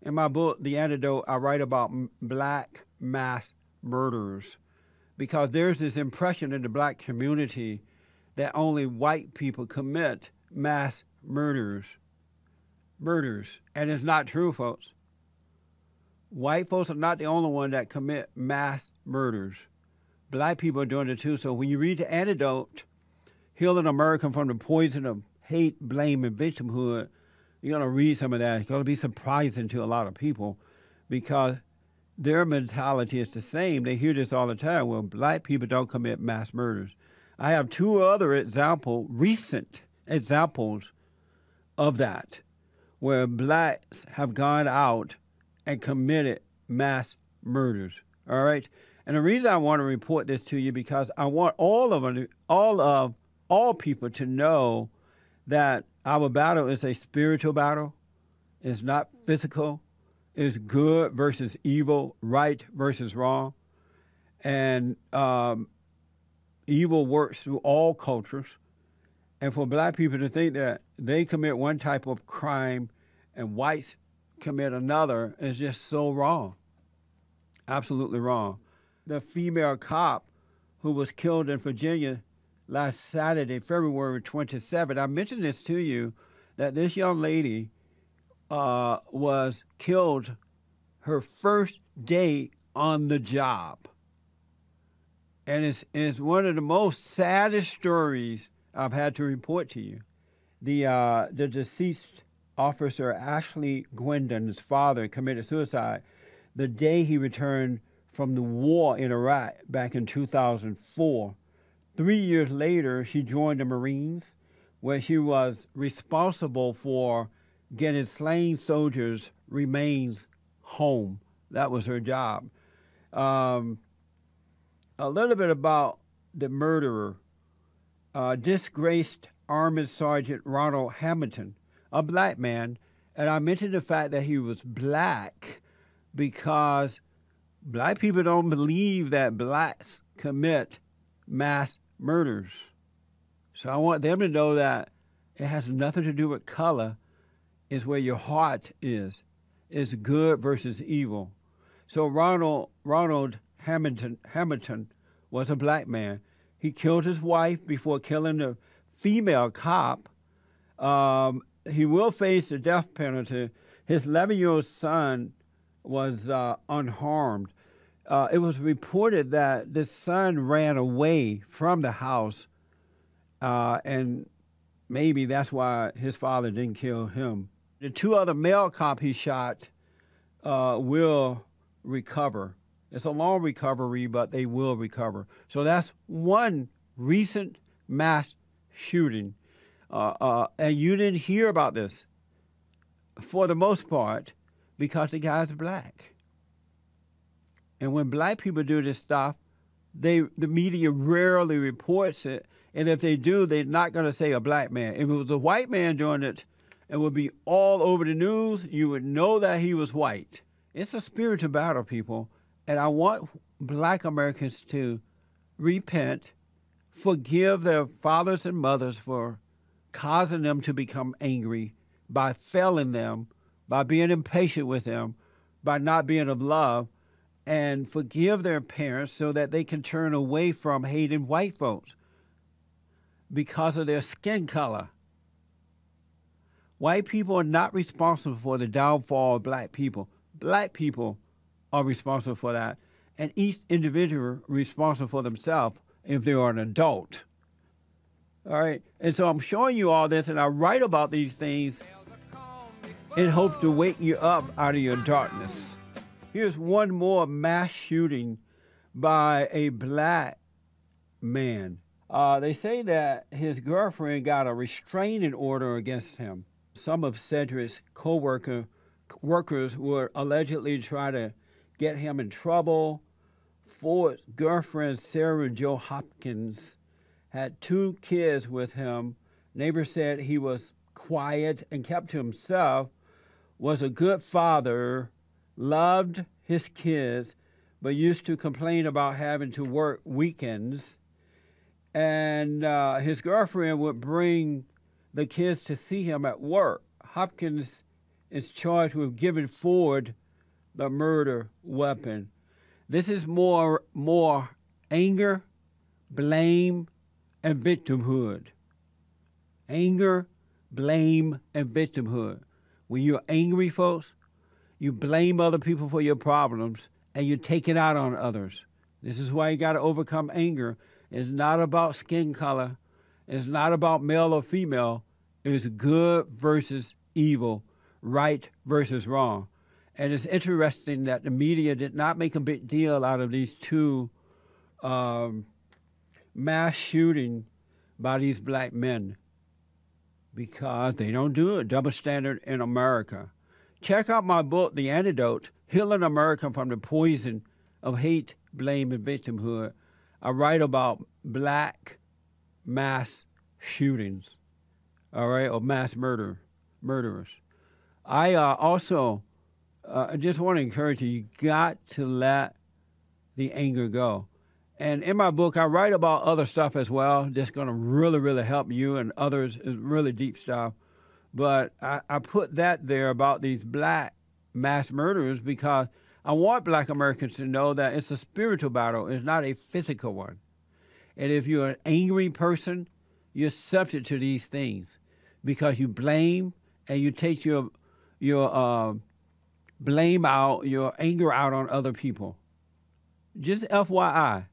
In my book, The Antidote, I write about black mass murders because there's this impression in the black community that only white people commit mass murders. And it's not true, folks. White folks are not the only one that commit mass murders. Black people are doing it too. So when you read The Antidote, Healing America from the Poison of Hate, Blame, and Victimhood, you're going to read some of that. It's going to be surprising to a lot of people because their mentality is the same. They hear this all the time. Well, black people don't commit mass murders. I have two other recent examples of that, where blacks have gone out and committed mass murders. All right? And the reason I want to report this to you because I want all people to know that our battle is a spiritual battle. It's not physical. It's good versus evil, right versus wrong. And evil works through all cultures. And for black people to think that they commit one type of crime and whites commit another is just so wrong. Absolutely wrong. The female cop who was killed in Virginia last Saturday, February 27th, I mentioned this to you, that this young lady was killed her first day on the job. And it's one of the most saddest stories I've had to report to you. The deceased officer, Ashley Guindon's father, committed suicide the day he returned from the war in Iraq back in 2004. 3 years later, she joined the Marines, where she was responsible for getting slain soldiers' remains home. That was her job. A little bit about the murderer. Disgraced Army Sergeant Ronald Hamilton, a black man, and I mentioned the fact that he was black because black people don't believe that blacks commit mass murders. So I want them to know that it has nothing to do with color. It's where your heart is. It's good versus evil. So Ronald Hamilton was a black man. He killed his wife before killing the female cop. He will face the death penalty. His 11-year-old son was unharmed. It was reported that the son ran away from the house, and maybe that's why his father didn't kill him. The two other male cops he shot will recover. It's a long recovery, but they will recover. So that's one recent mass shooting. And you didn't hear about this, for the most part, because the guy's black. And when black people do this stuff, the media rarely reports it. And if they do, they're not going to say a black man. If it was a white man doing it, it would be all over the news. You would know that he was white. It's a spiritual battle, people. And I want black Americans to repent, forgive their fathers and mothers for causing them to become angry, by failing them, by being impatient with them, by not being of love, and forgive their parents so that they can turn away from hating white folks because of their skin color. White people are not responsible for the downfall of black people. Black people are responsible for that, and each individual responsible for themselves if they are an adult. All right, and so I'm showing you all this, and I write about these things in hopes to wake you up out of your darkness. Here's one more mass shooting by a black man. They say that his girlfriend got a restraining order against him. Some of Cedric's workers would allegedly try to get him in trouble. Ford's girlfriend, Sarah Jo Hopkins, had 2 kids with him. Neighbors said he was quiet and kept to himself, was a good father, loved his kids, but used to complain about having to work weekends. And his girlfriend would bring the kids to see him at work. Hopkins is charged with giving Ford the murder weapon. This is more anger, blame, and victimhood. Anger, blame, and victimhood. When you're angry, folks, you blame other people for your problems, and you take it out on others. This is why you got to overcome anger. It's not about skin color. It's not about male or female. It's good versus evil, right versus wrong. And it's interesting that the media did not make a big deal out of these two mass shootings by these black men, because they don't do it. Double standard in America. Check out my book, The Antidote, Healing America from the Poison of Hate, Blame, and Victimhood. I write about black mass shootings, all right, or mass murderers. I also just want to encourage you, you got to let the anger go. And in my book, I write about other stuff as well that's going to really, really help you and others. It's really deep stuff. But I put that there about these black mass murderers because I want black Americans to know that it's a spiritual battle. It's not a physical one. And if you're an angry person, you're subject to these things because you blame and you take your blame out, your anger out on other people. Just FYI.